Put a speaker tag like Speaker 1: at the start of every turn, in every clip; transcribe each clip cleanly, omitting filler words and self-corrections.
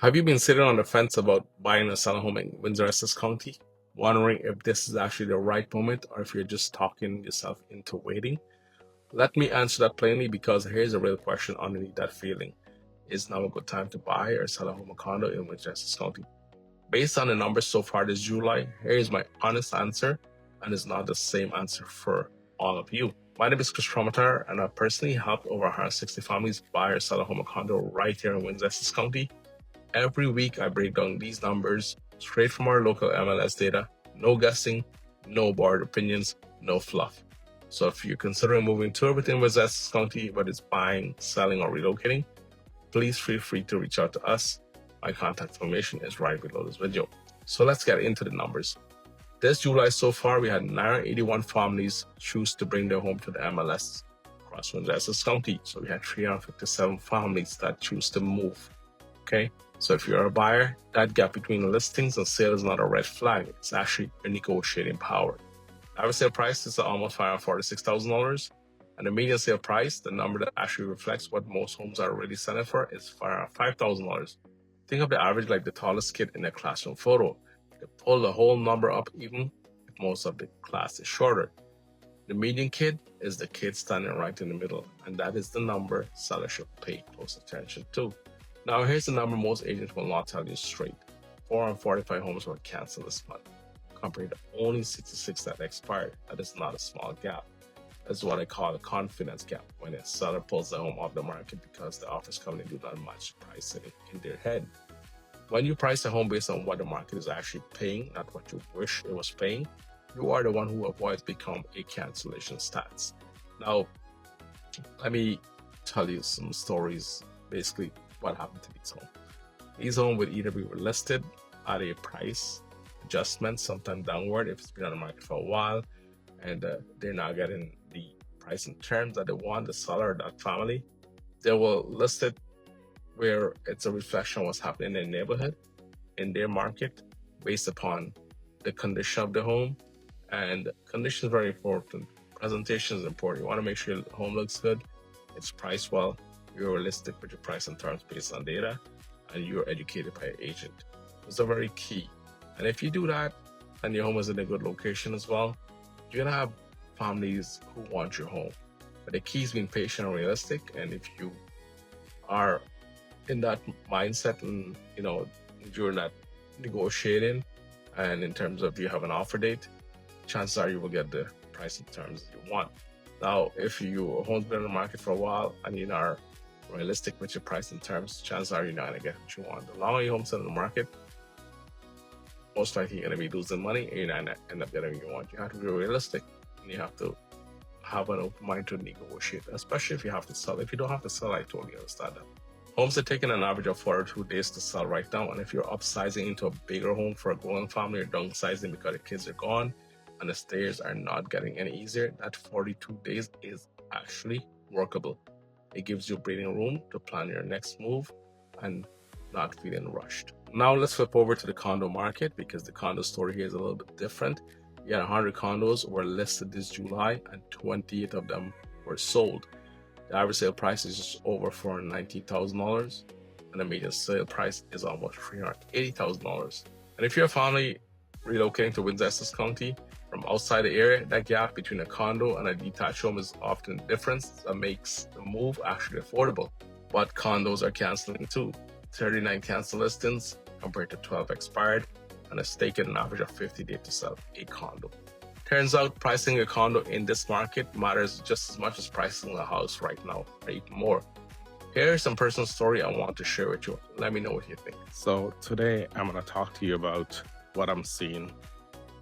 Speaker 1: Have you been sitting on the fence about buying or selling a home in Windsor Essex County, wondering if this is actually the right moment or if you're just talking yourself into waiting? Let me answer that plainly because here's a real question underneath that feeling. Is now a good time to buy or sell a home or condo in Windsor Essex County? Based on the numbers so far this July, here's my honest answer, and it's not the same answer for all of you. My name is Kris Ramotar, and I've personally helped over 160 families buy or sell a home or condo right here in Windsor Essex County. Every week, I break down these numbers straight from our local MLS data. No guessing, no borrowed opinions, no fluff. So if you're considering moving to or within Windsor Essex County, whether it's buying, selling, or relocating, please feel free to reach out to us. My contact information is right below this video. So let's get into the numbers. This July so far, we had 981 families choose to bring their home to the MLS across Windsor Essex County. So we had 357 families that choose to move. Okay, so if you're a buyer, that gap between listings and sale is not a red flag. It's actually your negotiating power. Average sale price is almost $546,000, and the median sale price, the number that actually reflects what most homes are really selling for, is $5,000. Think of the average like the tallest kid in a classroom photo. They pull the whole number up even if most of the class is shorter. The median kid is the kid standing right in the middle, and that is the number sellers should pay close attention to. Now, here's the number most agents will not tell you straight. 445 homes were canceled this month, compared to only 66 that expired. That is not a small gap. That's what I call a confidence gap, when a seller pulls the home off the market because the offers company do not match pricing in their head. When you price a home based on what the market is actually paying, not what you wish it was paying, you are the one who avoids become a cancellation stats. Now, let me tell you some stories, basically what happened to these homes. These homes would either be listed at a price adjustment, sometime downward if it's been on the market for a while, and they're not getting the price and terms that they want, the seller or that family. They will list it where it's a reflection of what's happening in their neighborhood, in their market, based upon the condition of the home. And condition is very important. Presentation is important. You want to make sure your home looks good, it's priced well, you're realistic with your price and terms based on data, and you're educated by an agent. Those are very key. And if you do that, and your home is in a good location as well, you're gonna have families who want your home. But the key is being patient and realistic. And if you are in that mindset and during that negotiating, and in terms of you have an offer date, chances are you will get the price and terms you want. Now, if your home's been on the market for a while and you're not realistic with your price and terms, chances are you're not going to get what you want. The longer your home's on the market, most likely you're going to be losing money and you're not going to end up getting what you want. You have to be realistic, and you have to have an open mind to negotiate, especially if you have to sell. If you don't have to sell, I totally understand that. Homes are taking an average of 42 days to sell right now, and if you're upsizing into a bigger home for a growing family, or downsizing because the kids are gone and the stairs are not getting any easier, that 42 days is actually workable. It gives you breathing room to plan your next move and not feeling rushed. Now let's flip over to the condo market, because the condo story here is a little bit different. You had 100 condos were listed this July, and 28 of them were sold. The average sale price is just over $490,000, and the median sale price is almost $380,000. And if you're a family relocating to Windsor Essex County from outside the area, that gap between a condo and a detached home is often the difference that makes the move actually affordable. But condos are canceling too. 39 canceled listings compared to 12 expired, and it's taken an average of 50 days to sell a condo. Turns out pricing a condo in this market matters just as much as pricing a house right now, or even more. Here's some personal story I want to share with you. Let me know what you think. So today I'm going to talk to you about what I'm seeing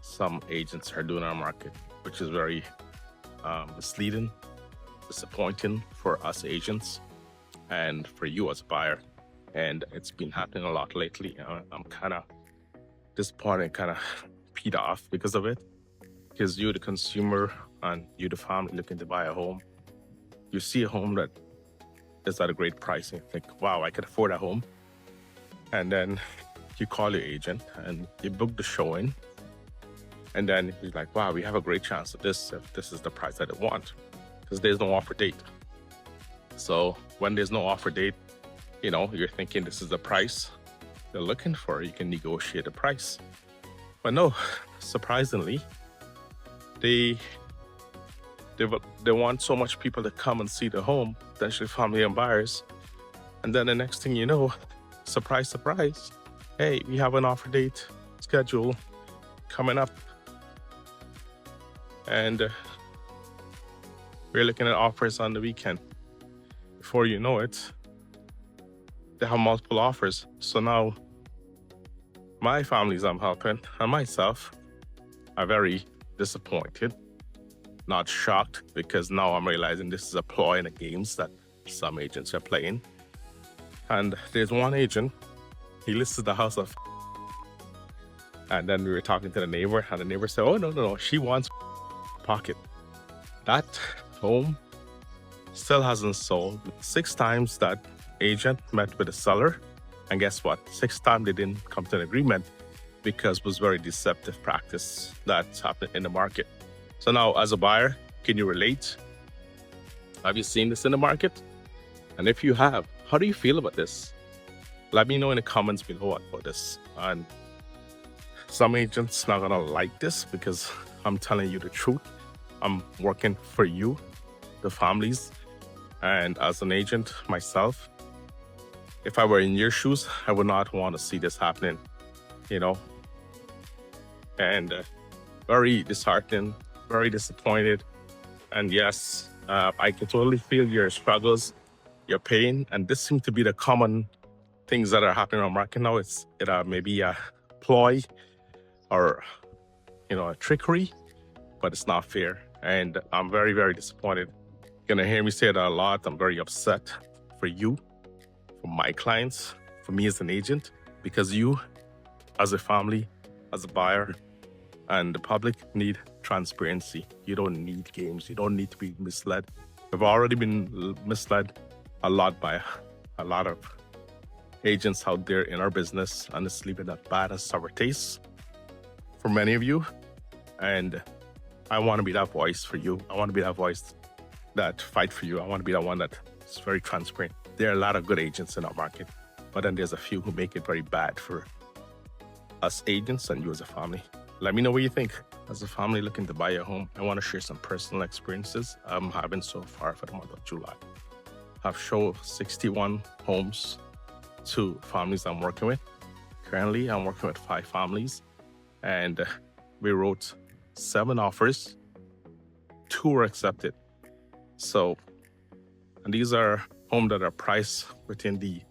Speaker 1: some agents are doing in our market, which is very misleading, disappointing for us agents and for you as a buyer. And it's been happening a lot lately. I'm kind of disappointed, kind of peed off because of it. Because you, the consumer, and you, the family looking to buy a home, you see a home that is at a great price and you think, wow, I could afford a home. And then you call your agent and you book the showing. And then he's like, wow, we have a great chance of this if this is the price that they want, because there's no offer date. So when there's no offer date, you're thinking this is the price. you're looking for, you can negotiate the price. But no, surprisingly, they want so much people to come and see the home, potentially family and buyers. And then the next thing you know, surprise, surprise, hey, we have an offer date schedule coming up. And we're looking at offers on the weekend. Before you know it, they have multiple offers. So now my families I'm helping and myself are very disappointed, not shocked, because now I'm realizing this is a ploy in the games that some agents are playing. And there's one agent, he listed the house of, and then we were talking to the neighbor, and the neighbor said, oh, no, she wants pocket. That home still hasn't sold. 6 times that agent met with the seller, and guess what? 6 times they didn't come to an agreement because it was very deceptive practice that's happening in the market. So now, as a buyer, can you relate? Have you seen this in the market? And if you have, how do you feel about this? Let me know in the comments below about this. And some agents not gonna like this because I'm telling you the truth. I'm working for you, the families, and as an agent myself, if I were in your shoes, I would not want to see this happening, and very disheartened, very disappointed. And yes, I can totally feel your struggles, your pain, and this seems to be the common things that are happening on market now. It may be a ploy or a trickery, but it's not fair. And I'm very, very disappointed. You're gonna hear me say that a lot. I'm very upset for you, for my clients, for me as an agent, because you, as a family, as a buyer, and the public need transparency. You don't need games. You don't need to be misled. We've already been misled a lot by a lot of agents out there in our business, and it's leaving a bad and sour taste for many of you. And I want to be that voice for you. I want to be that voice that fight for you. I want to be the one that is very transparent. There are a lot of good agents in our market, but then there's a few who make it very bad for us agents and you as a family. Let me know what you think. As a family looking to buy a home, I want to share some personal experiences I'm having so far for the month of July. I've showed 61 homes to families I'm working with. Currently, I'm working with 5 families, and we wrote 7 offers. 2 were accepted. And these are homes that are priced within the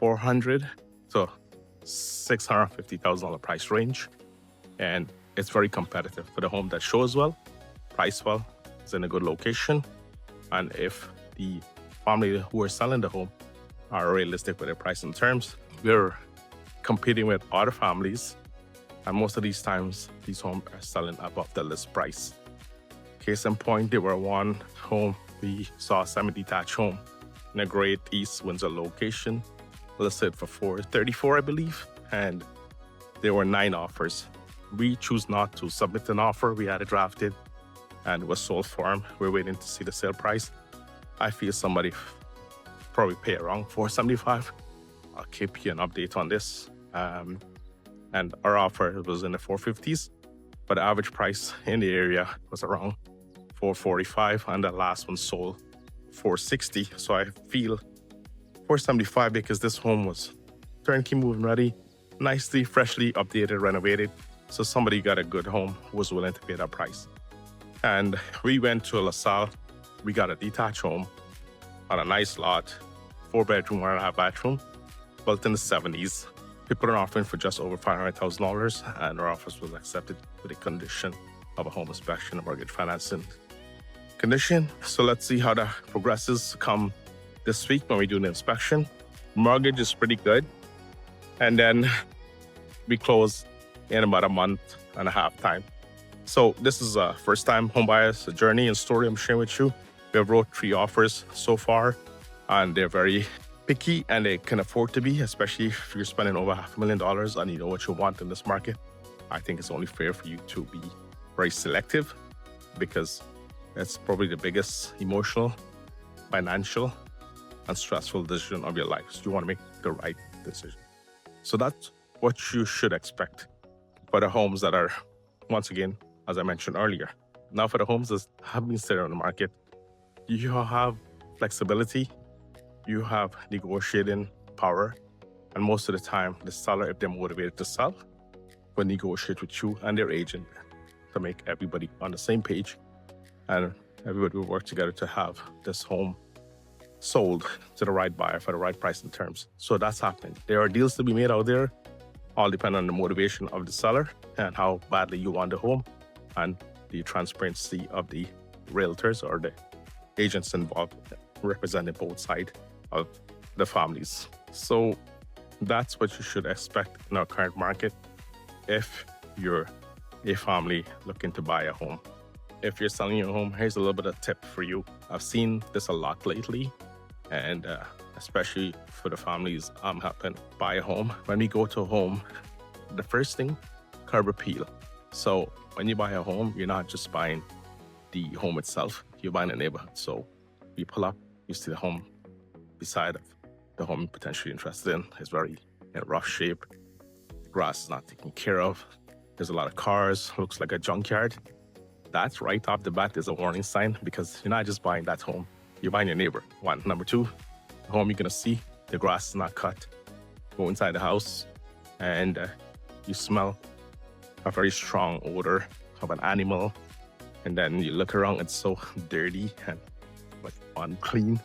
Speaker 1: $400,000 to $650,000 price range. And it's very competitive for the home that shows well, price well, it's in a good location. And if the family who are selling the home are realistic with their price and terms, we're competing with other families. And most of these times, these homes are selling above the list price. Case in point, there were one home, we saw a semi-detached home in a great East Windsor location, listed for $434, I believe, and there were 9 offers. We choose not to submit an offer. We had it drafted and it was sold for them. We're waiting to see the sale price. I feel somebody probably pay around $475. I'll keep you an update on this. And our offer was in the 450s, but the average price in the area was around $445, and the last one sold $460. So I feel $475 because this home was turnkey move-in ready, nicely, freshly updated, renovated. So somebody got a good home who was willing to pay that price. And we went to LaSalle. We got a detached home on a nice lot, 4-bedroom, 1.5 bathroom, built in the 70s. We put an offer in for just over $500,000, and our offer was accepted with a condition of a home inspection and mortgage financing condition. So let's see how that progresses come this week when we do the inspection. Mortgage is pretty good. And then we close in about a month and a half time. So this is a first-time home buyer's journey and story I'm sharing with you. We have wrote 3 offers so far, and they're very picky, and they can afford to be, especially if you're spending over $500,000 and you know what you want in this market. I think it's only fair for you to be very selective, because that's probably the biggest emotional, financial, and stressful decision of your life. So you want to make the right decision.
Speaker 2: So that's what you should expect for the homes that are, once again, as I mentioned earlier. Now for the homes that have been sitting on the market, you have flexibility, you have negotiating power, and most of the time, the seller, if they're motivated to sell, will negotiate with you and their agent to make everybody on the same page, and everybody will work together to have this home sold to the right buyer for the right price and terms. So that's happening. There are deals to be made out there, all depend on the motivation of the seller and how badly you want the home, and the transparency of the realtors or the agents involved representing both sides of the families. So that's what you should expect in our current market if you're a family looking to buy a home. If you're selling your home, here's a little bit of tip for you. I've seen this a lot lately, and especially for the families I'm helping buy a home. When we go to a home, the first thing, curb appeal. So when you buy a home, you're not just buying the home itself, you're buying a neighborhood. So you pull up, you see the home beside the home you're potentially interested in. It's very in rough shape. The grass is not taken care of. There's a lot of cars, looks like a junkyard. That's right off the bat is a warning sign, because you're not just buying that home, you're buying your neighbor. One. Number two, the home you're gonna see, the grass is not cut. Go inside the house and you smell a very strong odor of an animal. And then you look around, it's so dirty and like unclean.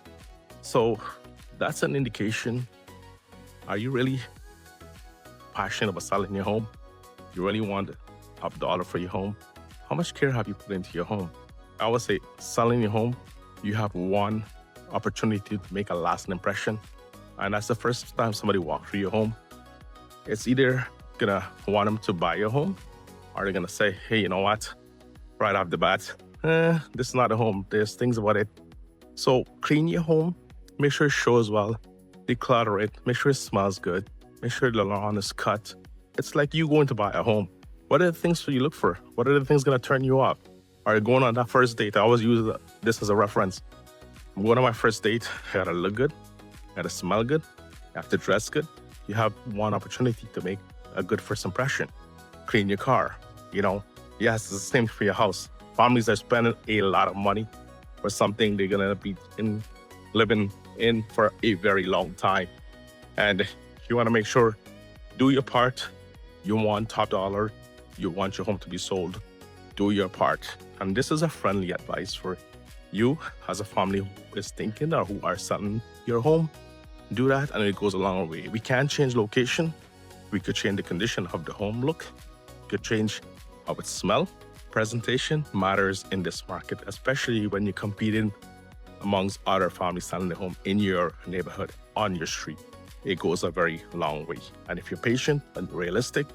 Speaker 2: So that's an indication. Are you really passionate about selling your home? You really want top dollar for your home? How much care have you put into your home? I would say selling your home, you have one opportunity to make a lasting impression. And that's the first time somebody walks through your home. It's either gonna want them to buy your home, or they're gonna say, hey, you know what? Right off the bat, this is not a home. There's things about it. So clean your home, make sure it shows well, declutter it, make sure it smells good, make sure the lawn is cut. It's like you going to buy a home. What are the things you look for? What are the things gonna turn you off? Are you going on that first date? I always use this as a reference. I'm going on my first date, I gotta look good, I gotta smell good, I have to dress good. You have one opportunity to make a good first impression. Clean your car, Yes, it's the same for your house. Families are spending a lot of money for something they're gonna be living in for a very long time. And you wanna make sure, do your part. You want top dollar, you want your home to be sold, do your part. And this is a friendly advice for you as a family who is thinking or who are selling your home. Do that and it goes a long way. We can't change location. We could change the condition of the home look. We could change how it smells. Presentation matters in this market, especially when you're competing amongst other families selling the home in your neighborhood, on your street. It goes a very long way. And if you're patient and realistic,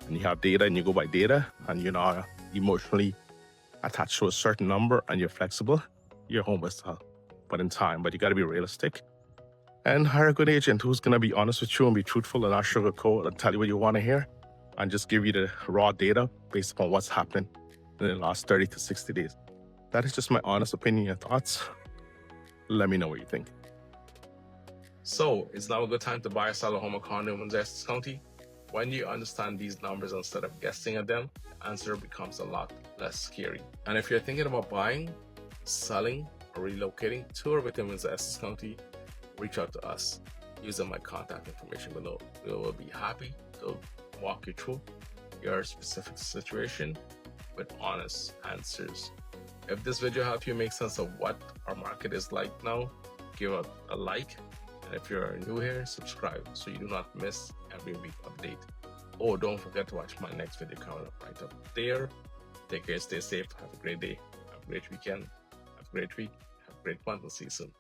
Speaker 2: and you have data and you go by data, and you're not emotionally attached to a certain number and you're flexible, your home will sell. But in time, but you gotta be realistic. And hire a good agent who's gonna be honest with you and be truthful and not sugarcoat and tell you what you wanna hear, and just give you the raw data based upon what's happening in the last 30 to 60 days. That is just my honest opinion and thoughts. Let me know what you think.
Speaker 1: So, is now a good time to buy or sell a home or condo in Windsor Essex County? When you understand these numbers instead of guessing at them, the answer becomes a lot less scary. And if you're thinking about buying, selling, or relocating to or within Windsor Essex County, reach out to us using my contact information below. We will be happy to walk you through your specific situation with honest answers. If this video helped you make sense of what our market is like now, give it a like. And if you're new here, subscribe so you do not miss every week update. Oh, don't forget to watch my next video coming up right up there. Take care, stay safe, have a great day, have a great weekend, have a great week, have a great month. We'll see you soon.